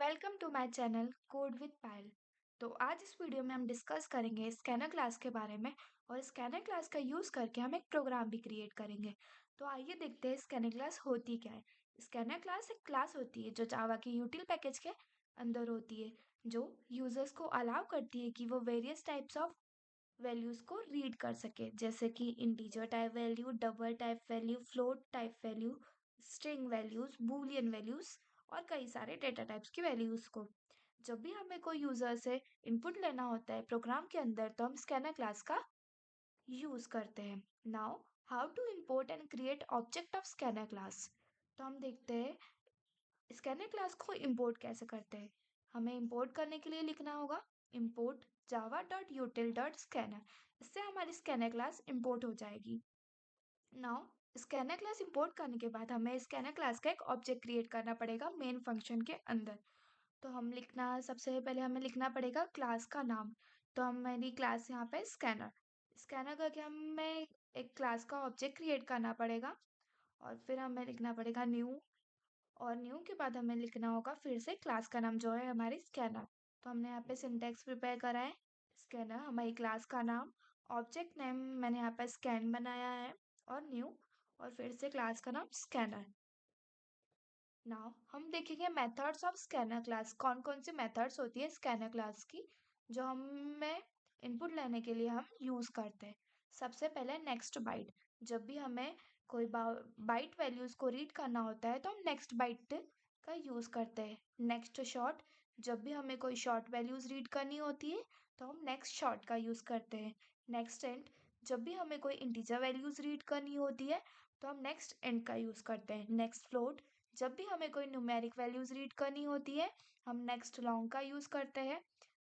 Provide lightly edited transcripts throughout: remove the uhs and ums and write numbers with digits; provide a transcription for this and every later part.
Welcome to my channel code with Payal. तो आज इस वीडियो में हम डिस्कस करेंगे स्कैनर क्लास के बारे में और स्कैनर क्लास का यूज़ करके हम एक प्रोग्राम भी क्रिएट करेंगे। तो आइए देखते हैं स्कैनर क्लास होती क्या है। स्कैनर क्लास एक क्लास होती है जो जावा के यूटिल पैकेज के अंदर होती है, जो यूजर्स को अलाउ करती है कि वो वेरियस टाइप्स ऑफ वैल्यूज़ को रीड कर सके, जैसे कि integer type value, double type value, float type value, string values, Boolean values और कई सारे डेटा टाइप्स की वैल्यूज़ को। जब भी हमें कोई यूज़र से इनपुट लेना होता है प्रोग्राम के अंदर, तो हम स्कैनर क्लास का यूज़ करते हैं। Now how to import and create object of scanner class. तो हम देखते हैं स्कैनर क्लास को इंपोर्ट कैसे करते हैं। हमें इंपोर्ट करने के लिए लिखना होगा import Java dot यूटिल dot scanner. इससे हमारी स्कैनर क्लास इंपोर्ट हो जाएगी। नाउ स्कैनर क्लास इंपोर्ट करने के बाद हमें स्कैनर क्लास का एक ऑब्जेक्ट क्रिएट करना पड़ेगा मेन फंक्शन के अंदर। तो हम लिखना सबसे पहले हमें लिखना पड़ेगा क्लास का नाम। तो हम मेरी क्लास यहाँ पे स्कैनर स्कैनर करके हमें एक क्लास का ऑब्जेक्ट क्रिएट करना पड़ेगा और फिर हमें लिखना पड़ेगा न्यू। और न्यू के बाद हमें लिखना होगा फिर से क्लास का नाम जो है हमारी स्कैनर। तो हमने यहाँ पे सिंटैक्स प्रिपेयर करा है। स्कैनर हमारी क्लास का नाम, ऑब्जेक्ट नेम मैंने यहाँ पे स्कैन बनाया है और न्यू और फिर से क्लास का नाम स्कैनर। नाउ हम देखेंगे मेथड्स ऑफ स्कैनर क्लास। कौन कौन सी मेथड्स होती है स्कैनर क्लास की जो हमें इनपुट लेने के लिए हम यूज़ करते हैं। सबसे पहले नेक्स्ट बाइट। जब भी हमें कोई बाइट वैल्यूज़ को रीड करना होता है तो हम नेक्स्ट बाइट का यूज़ करते हैं। Next short. जब भी हमें कोई शॉर्ट वैल्यूज़ रीड करनी होती है तो हम नेक्स्ट शॉर्ट का यूज़ करते हैं। Next and. जब भी हमें कोई इंटीजर वैल्यूज़ रीड करनी होती है तो हम नेक्स्ट एंड का यूज़ करते हैं। Next float. जब भी हमें कोई न्यूमेरिक वैल्यूज़ रीड करनी होती है हम नेक्स्ट लॉन्ग का यूज़ करते हैं।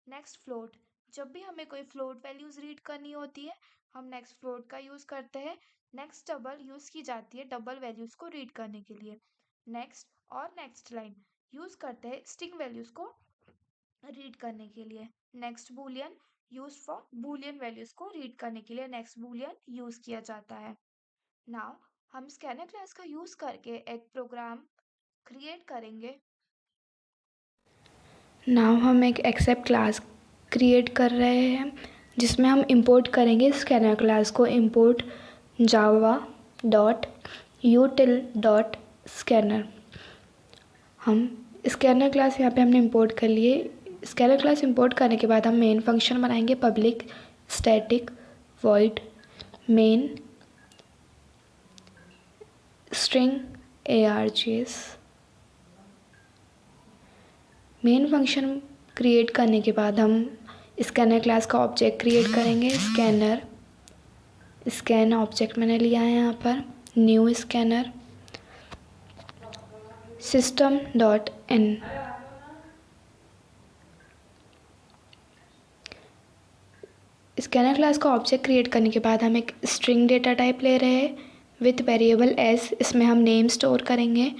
Next float. जब भी हमें कोई फ्लोट वैल्यूज़ रीड करनी होती है हम नेक्स्ट फ्लोट का यूज़ करते हैं। नेक्स्ट डबल यूज़ की जाती है डबल वैल्यूज़ को रीड करने के लिए। नेक्स्ट और नेक्स्ट लाइन यूज़ करते हैं स्ट्रिंग वैल्यूज़ को रीड करने के लिए। Next Boolean use for Boolean values को रीड करने के लिए नेक्स्ट बूलियन यूज़ किया जाता है। नाउ हम स्कैनर क्लास का यूज़ करके एक प्रोग्राम क्रिएट करेंगे। नाउ हम एक एक्सेप्ट क्लास क्रिएट कर रहे हैं जिसमें हम इंपोर्ट करेंगे स्कैनर क्लास को। Import Java dot यूटिल dot scanner. हम स्कैनर क्लास यहाँ पे हमने इंपोर्ट कर लिए। स्कैनर क्लास इंपोर्ट करने के बाद हम मेन फंक्शन बनाएंगे public static void main string args। Main function create करने के बाद हम स्कैनर क्लास का ऑब्जेक्ट क्रिएट करेंगे। स्कैनर स्कैन ऑब्जेक्ट मैंने लिया है यहाँ पर। New scanner system dot in. Scanner class का ऑब्जेक्ट क्रिएट करने के बाद हम एक स्ट्रिंग डेटा टाइप ले रहे हैं विथ वेरिएबल एस। इसमें हम नेम स्टोर करेंगे।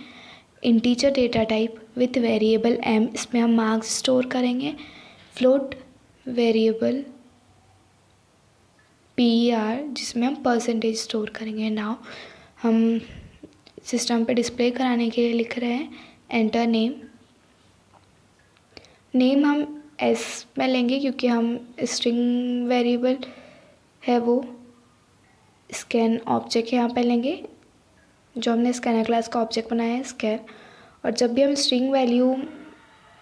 Integer data type with variable M. इसमें हम मार्क्स स्टोर करेंगे। फ्लोट वेरिएबल PER जिसमें हम परसेंटेज स्टोर करेंगे। नाउ हम सिस्टम पे डिस्प्ले कराने के लिए लिख रहे हैं एंटर नेम। नेम हम एस में लेंगे क्योंकि हम स्ट्रिंग वेरिएबल है वो। स्कैन ऑब्जेक्ट यहाँ पे लेंगे जो हमने स्कैनर क्लास का ऑब्जेक्ट बनाया है स्कैन। और जब भी हम स्ट्रिंग वैल्यू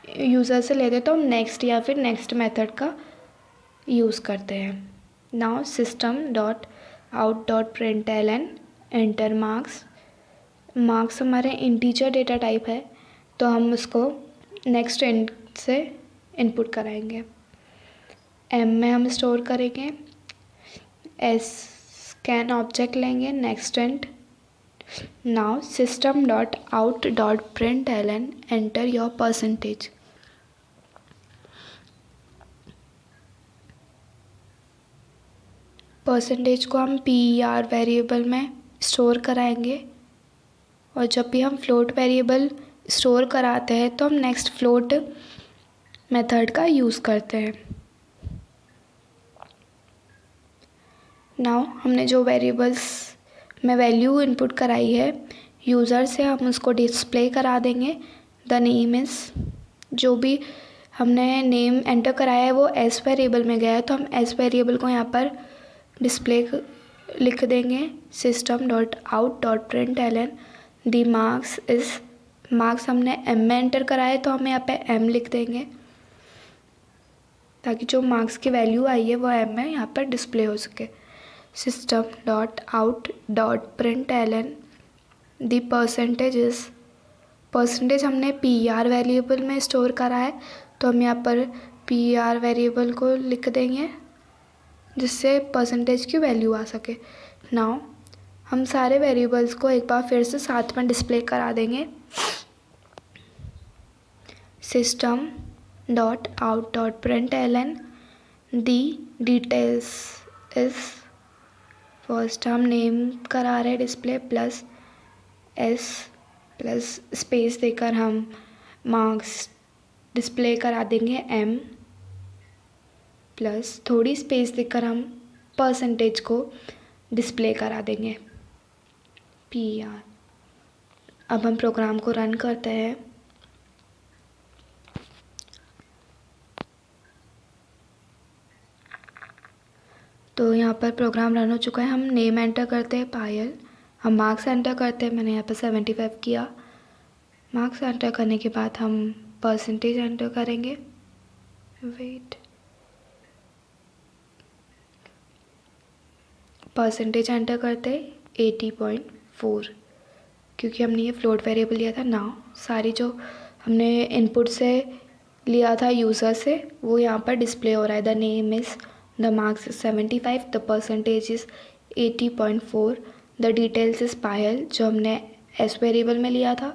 यूज़र से लेते हैं तो हम नेक्स्ट या फिर नेक्स्ट मेथड का यूज़ करते हैं। Now system dot out dot println enter marks. Marks हमारे इंटीजर डेटा टाइप है तो हम उसको नेक्स्ट एंड से इनपुट कराएंगे। एम में हम स्टोर करेंगे। एस स्कैन ऑब्जेक्ट लेंगे next and. Now system dot out dot println enter your percentage. Percentage को हम PER वेरिएबल में स्टोर कराएंगे और जब भी हम फ्लोट वेरिएबल स्टोर कराते हैं तो हम नेक्स्ट फ्लोट मेथड का यूज़ करते हैं। नाउ हमने जो वेरिएबल्स में वैल्यू इनपुट कराई है यूज़र से हम उसको डिस्प्ले करा देंगे। द नेम इज़ जो भी हमने नेम एंटर कराया है वो एस वेरिएबल में गया है, तो हम एस वेरिएबल को यहाँ पर डिस्प्ले लिख देंगे system.out.println the marks is, marks हमने एम में एंटर कराया है तो हम यहाँ पे एम लिख देंगे ताकि जो मार्क्स की वैल्यू आई है वो एम में यहाँ पर डिस्प्ले हो सके। system.out.println दी परसेंटेज हमने पी आर वेरिएबल में स्टोर करा है तो हम यहाँ पर पी आर वेरिएबल को लिख देंगे जिससे परसेंटेज की वैल्यू आ सके। नाउ हम सारे वेरिएबल्स को एक बार फिर से साथ में डिस्प्ले करा देंगे। system.out.println the details is, first हम नेम करा रहे display plus S plus space देकर हम मार्क्स डिस्प्ले करा देंगे एम प्लस थोड़ी स्पेस देकर हम परसेंटेज को डिस्प्ले करा देंगे पी आर। अब हम प्रोग्राम को रन करते हैं। तो यहाँ पर प्रोग्राम रन हो चुका है। हम नेम एंटर करते हैं पायल, हम मार्क्स एंटर करते हैं, मैंने यहाँ पर 75 किया। मार्क्स एंटर करने के बाद हम परसेंटेज एंटर करेंगे, वेट, परसेंटेज एंटर करते 80.4 क्योंकि हमने ये फ्लोट वेरिएबल लिया था। नाउ सारी जो हमने इनपुट से लिया था यूज़र से वो यहाँ पर डिस्प्ले हो रहा है। The name is, the marks is 75, the percentage is 80.4, the details is Payal जो हमने एस वेरिएबल में लिया था।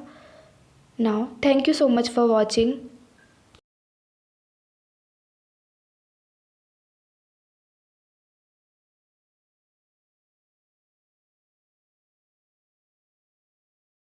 Now thank you so much for watching.